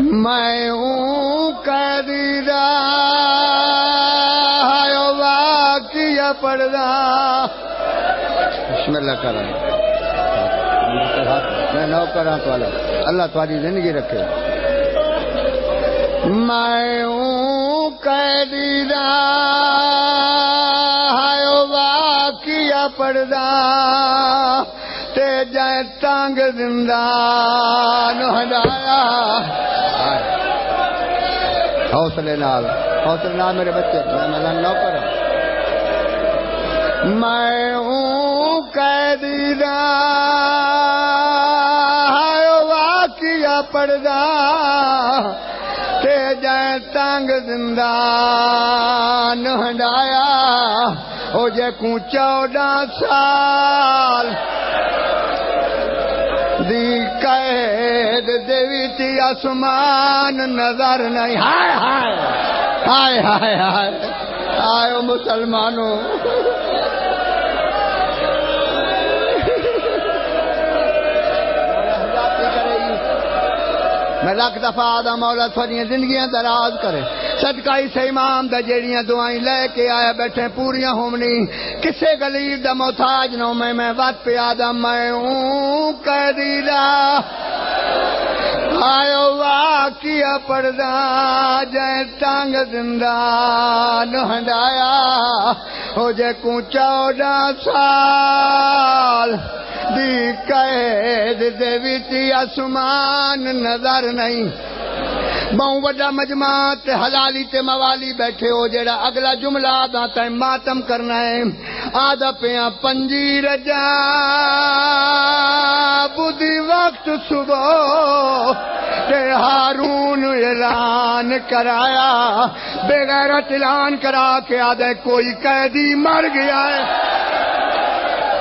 میں ہوں قیدی راہ واقعہ پڑھدا. بسم اللہ کریں. میں نوکر ہاں توالا. اللہ تمہاری زندگی رکھے. میں ہوں قیدی راہ واقعہ پڑھدا تے جائے تانگ زندان ہٹایا. حوصلے نال میرے بچے. میں نوکر ہوں. میں ہوں قیدی راہ واقعہ پڑھدا تے جائے تانگ زندان ہٹایا. ہو جے کو 14 سال دی قید دے وچ آسمان نظر نہیں. ہائے ہائے ہائے ہائے ہائے آئے مسلمانوں. میں لکھ دفعہ آدھا مولا تھوڑیاں زندگیاں دراز کرے. صدقہ اس امام دا جیڑیاں دعائیں لے کے آیا بیٹھے پوریاں ہومنی. کسے غلیظ دا محتاج نہ میں وقت پہ آدھا. میں ہوں قیدی راہ آئو واقعہ پڑھدا جائے تانگ زندان ہنڈایا. ہو جے کو 14 سال دی قید دے وچ آسمان نظر نہیں. بہوں وڈا مجمع تے حلالی تے موالی بیٹھے ہو. جیڑا اگلا جملہ آدھا تے ماتم کرنا ہے. آدھا پیاں پنجی رجا بدھی وقت صبح تے ہارون اعلان کرایا. بغیرت اعلان کرا کے آدھے کوئی قیدی مر گیا ہے.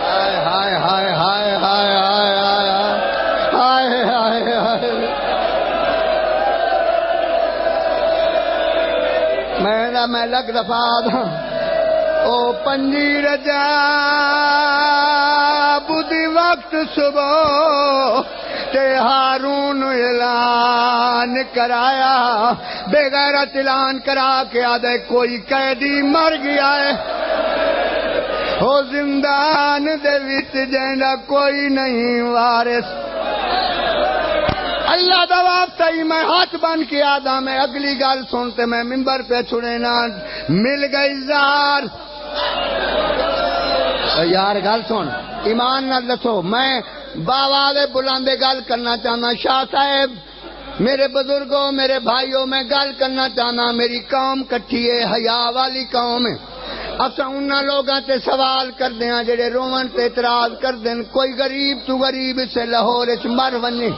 ہائے ہائے ہائے ہائے ہائے ہائے ہائے ہائے. میں لگ دفعہ او پنجی رجا بدھی وقت صبح تے ہارون اعلان کرایا. بغیرت اعلان کرا کے آدھے کوئی قیدی مر گیا ہے. ہو زندان دے وچ جیندا کوئی نہیں وارث. اللہ دا واسطہ ہی میں ہاتھ بن کے آدھا میں اگلی گل سنتے میں ممبر پہ چھڑے نا. مل گئی زار. یار گل سن ایمان نہ دسو. میں باواز بلاندے گل کرنا چاہنا. شاہ صاحب میرے بزرگوں میرے بھائیوں میں گل کرنا چاہنا. میری قوم کٹھی ہے حیا والی قوم ہے. اساں انہاں لوگاں تے سوال کردے ہاں جڑے روون تے اعتراض کردے. کوئی غریب تو غریب سے لاہور وچ مر ونے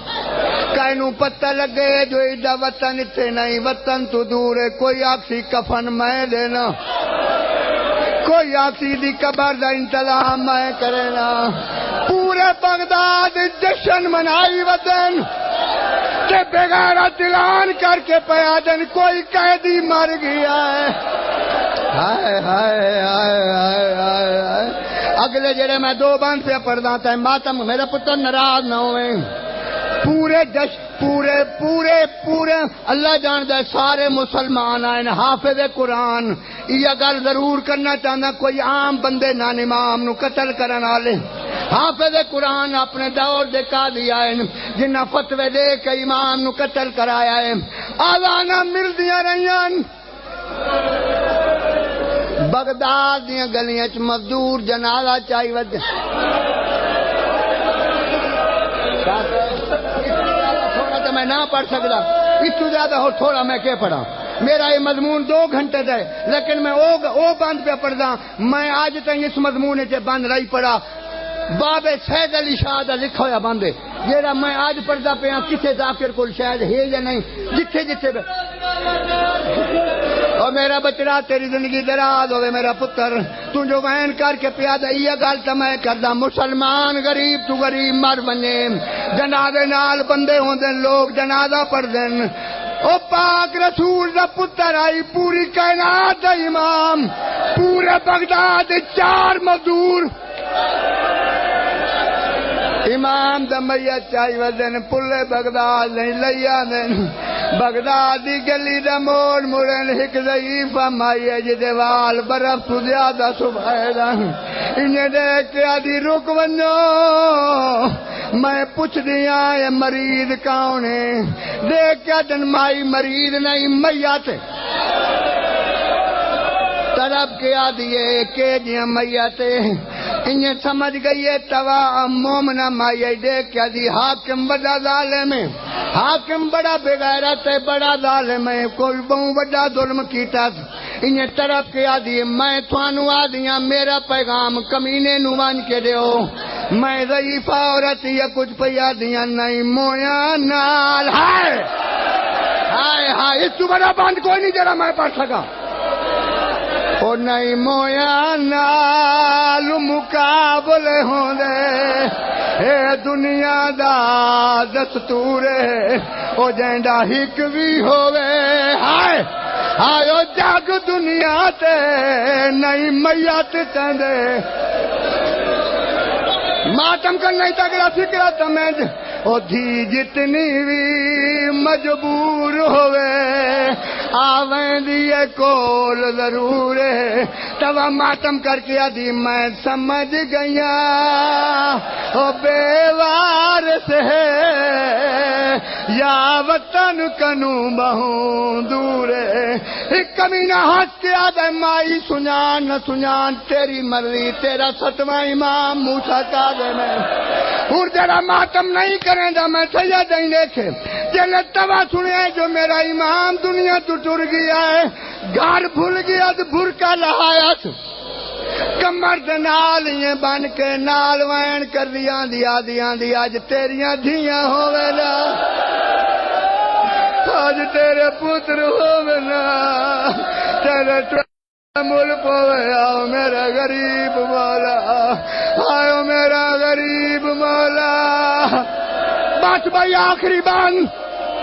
کائنوں پتہ لگے جو ایڈا وطن اتنے نہیں. وطن تو دور ہے. کوئی آکسی کفن میں دینا. کوئی آکسی دی قبر دا انتظام میں کرنا. پورے بغداد جشن منائی وطن کہ بغیرت اعلان کر کے پیا دن کوئی قیدی مر گیا ہے. ہائے ہائے ہائے ہائے ہائے. اگلے جڑے میں 2 بند پہ پڑھدا تے ماتم میرا پتر ناراض نہ ہوئے. پورے پورے اللہ جاندا ہے سارے مسلمان آئے حافظ قرآن. یہ گل ضرور کرنا چاہنا. کوئی عام بندے نان امام نو قتل کرن والے حافظ قرآن اپنے دور دے قاضی آئے جنہ فتوی دے کے امام نو قتل کرایا ہے. آزانہ ملدیاں رہیاں بغداد دیاں گلیاں چ مزدور جنازہ چاہی ود. تھوڑا تو میں نہ پڑھ سکتا. اس تو زیادہ ہو تھوڑا میں کیا پڑھا. میرا یہ مضمون 2 گھنٹے دا ہے لیکن میں او بند پہ پڑھدا. میں آج تک اس مضمون سے بند رہی پڑھا. باب سید علی شاہ دا لکھا ہوا بند ہے جیڑا میں آج پڑھدا پیا. کسے ذاکر کول شاید ہے یا نہیں. جتھے اور میرا بچڑا تیری زندگی دراز ہوئے. میرا پتر تو جو وین کر کے پیادا یہ گل تو میں کردا. مسلمان غریب تو غریب مر بنے. جنازے نال بندے ہوندے لوگ جنازہ پڑھ دین. او پاک رسول دا پتر آئی پوری کائنات دا امام. پورے بغداد 4 مزدور امام دا میت چاہی ودن پلے بغداد نہیں لیا دن بغداد دی گلی دا موڑ مڑن ہک ضعیفہ مائی ہے جدے وال برف تو زیادہ صبح دن انہیں دیکھ کے آدھی رک ونجو میں پوچھ دیا یہ مریض کون ہے دیکھ کے دن مائی مریض نہیں میت طرف کے آدھیے کہ جی میت انہیں سمجھ گئی ہے توا مومنہ مائی دیکھ کے آدھی حاکم بڑا ظالم ہے حاکم بڑا بغیرت ہے بڑا ظالم ہے کوئی بہت بڑا ظلم کیتا انہیں طرف کے آدھی میں تھانو آدھیاں میرا پیغام کمینے نوان کے دیو میں ضعیفہ عورت یا کچھ پہ آدھیاں نہیں مویا نال ہائے ہائے ہائے اس تو بڑا بند کوئی نہیں جرا میں پڑھ سکا اور نہیں مویا نال مقابلے ہوں دے اے دنیا دا دستور او جینڈا ہک بھی ہوئے ہائے آئیو جاگ دنیا تے نہیں میت چندے ماتم کر نہیں تگڑا فکرہ تمہیں او دھی جتنی بھی مجبور ہوئے آویں دیئے کول ضرور ہے تب ماتم کر کے آدھی میں سمجھ گیا او بے وارث ہے یا وطن کنو بہوں دور ہے ایک کمینہ ہاتھ کے آدھے مائی سنان نہ سنان تیری مرضی تیرا ستواں امام موسیٰ کا دے میں اور جرا ماتم نہیں کریں دا میں سید نہیں دیکھے جنت توا سنے جو میرا امام دنیا تو ٹر گیا ہے گھر بھول گیا تو بھرکا لہایا کمر دے نال یہ بن کے نال وین کر دیا دیا آج تیریاں دھیاں ہوئے نا آج تیرے پتر ہوئے نا تیرے ملک ہوئے آؤ میرا غریب مولا آؤ میرا غریب مولا بس بھائی آخری بان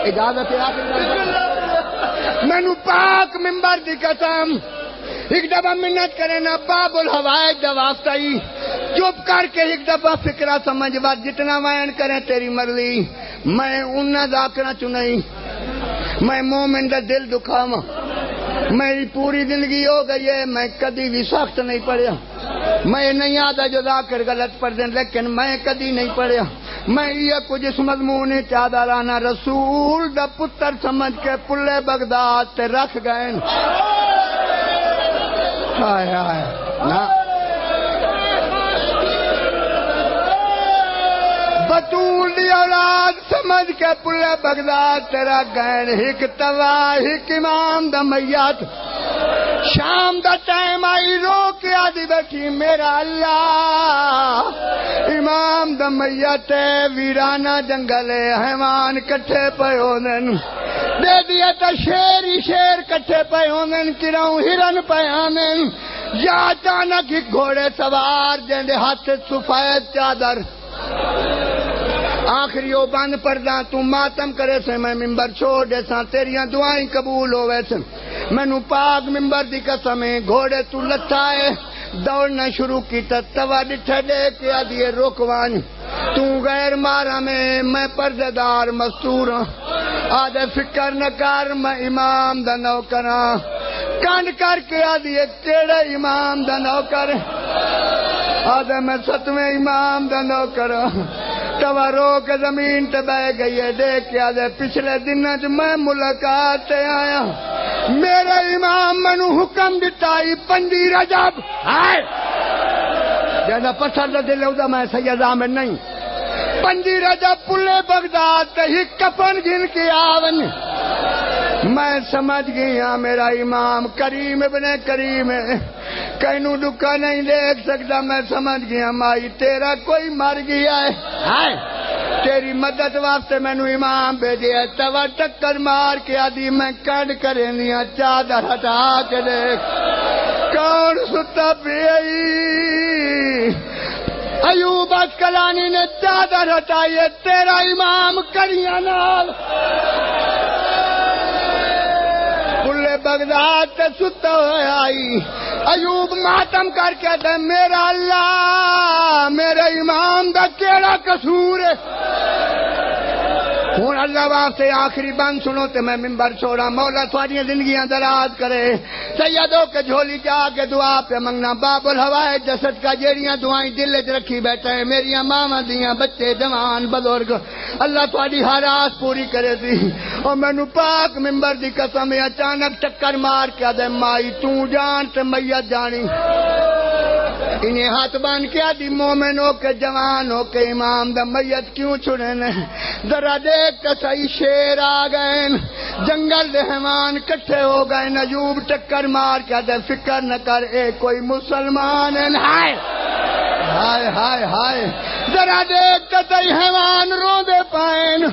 اجازت ہے آخری بان مینو پاک ممبر دی قسم ایک دفعہ منت کرے نا باب الحوائج دا واسطائی چپ کر کے ایک دفعہ فکرہ سمجھ بات جتنا وائن کریں تیری مرضی میں انہا ذاکرہ چنئی میں مومن دا دل دکھاواں میری پوری زندگی ہو گئی ہے میں کدی بھی سخت نہیں پڑھیا میں نہیں آدھا جو ذاکر غلط پڑھ دیں لیکن میں کدی نہیں پڑھیا میں یہ کچھ اس مضمون چادہ رانا رسول دا پتر سمجھ کے پلے بغداد تے رکھ گئے ہائے ہائے نا بطول دی اولاد سمجھ کے پلے بغداد تیرا گین ہک توا ہک امام دا میت شام دا ٹائم آئی رو کے آدھی بیٹھی میرا اللہ امام دا میت ویرانہ جنگل حیوان کٹھے پہ ہوندن دے دیا تا شیر ہی شیر کٹھے پہ ہوندن کراؤں ہرن پہ آندن یا اچانک ایک گھوڑے سوار جندے ہاتھ سفید چادر آخری او بند پردہ تو ماتم کرے سے میں ممبر چھوڑ دے ساں تیریاں دعائیں قبول ہوئے سے مینو پاک ممبر دی قسم گھوڑے تو لٹھائے دوڑنا شروع کی توا ڈٹھے دے کے آدھیے روکوان تو غیر مارا میں پردیدار مستور آدھے فکر نہ کر میں امام دا نوکراں کانڈ کر کے آدھیے کیڑے امام دا نوکر آدھے میں ستویں امام دا نوکراں توا رو کے زمین تے بہ گئی ہے دیکھ کے آدھے پچھلے دنوں جو میں ملاقات تے آیا میرے امام منو حکم دتائی 5 رجب ہائے جیسا پتھر دا دل ہوتا میں سید عامر نہیں 5 رجب پلے بغداد تے ہی کفن گن کے آون میں سمجھ گیا میرا امام کریم ابن کریم ہے کینوں دکھا نہیں دیکھ سکتا میں سمجھ گیا مائی تیرا کوئی مر گیا ہے تیری مدد واسطے مینو امام بھیجے ہے توا ٹکر مار کے آدھی میں کڈ کریں دیا چادر ہٹا کے دیکھ کون ستا پئی ایوب اسکلانی نے چادر ہٹائی ہے تیرا امام کریاں نال پلے بغداد تے ستا ہوئے آئی ایوب ماتم کر کے دے میرا اللہ میرے امام دا کیڑا قصور ہے. ہوں اللہ واسطے آخری بند سنو تے میں ممبر چھوڑا. مولا تھوڑی زندگیاں دراز کرے. سیدوں کے جھولی جا کے دعا پہ منگنا. باب الہوائے جسد کا جیڑیاں دعائیں دل وچ رکھی بیٹھے ہیں میریاں ماواں دیاں بچے جوان بزرگ اللہ تھوڑی ہر آس پوری کرے دی. اور مینوں پاک ممبر دی قسم اچانک چکر مار کے دے مائی تو جان تے میت جانی. انہیں ہاتھ بان کیا دی مومن ہو کے جوان ہو کے امام دا میت کیوں چھڑے نے. ذرا دیکھ کے صحیح شیر آ گئے جنگل دے حیوان کٹھے ہو گئے. ایوب ٹکر مار کے دے فکر نہ کر اے کوئی مسلمان ہے. ہائے ہائے ہائے ہائے ذرا دیکھ کے صحیح حیوان رو دے پائن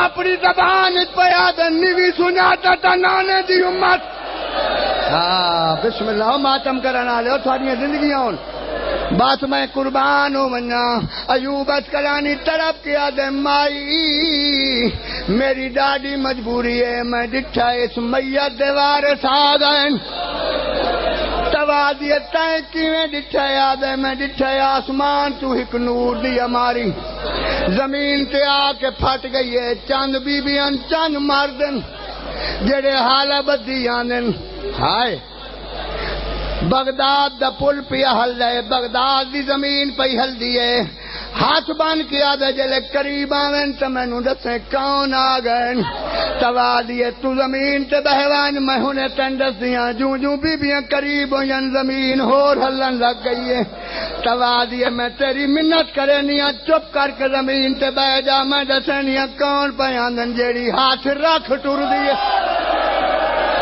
اپنی زبان پیا دے نیوی سناتا تا نانے دی امت. ہاں بسم اللہ ماتم کرنا لے تھوڑی زندگیاں ہون. بات میں قربان ہو منا. ایوب اسکلانی طرف کیا دے مائی میری ڈاڈی مجبوری ہے میں ڈٹھا اس میت دے وارث آ گئے. توادی تائیں کیویں ڈٹھا یاد ہے میں ڈٹھا آسمان تو ایک نور دی ہماری زمین تے آ کے پھٹ گئی ہے. چند بیبیاں چند مردن جڑے حالہ بدی آنن. ہائے بغداد دا پل پیا ہل ہے بغداد دی زمین پہ ہل دیے. ہاتھ بان کیا دے جلے قریب آویں تو مینوں دسیں کون آ گئے. توا دیے تو زمین تے بہوان میں ہونے تین دس دیاں جوں جوں بیبیاں قریب ہوئیں زمین ہور ہلن لگ گئی ہے. توا دیے میں تیری منت کرے نیاں چپ کر کے زمین تے بہ جا میں دسیں نیاں کون پہ آندن جیڑی ہاتھ رکھ ٹر دیے.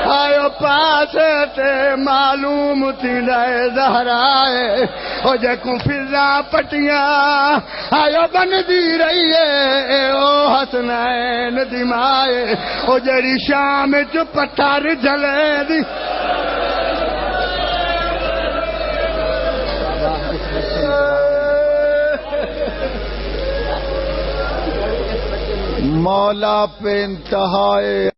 آئیو پاس تے معلوم تھی لائے زہرائے او جے کو فضا پٹیاں آئیو بن دی رہی ہے او حسنین دی مائے او جیڑی شام چ پتھر جلے دی. مولا پہ انتہائے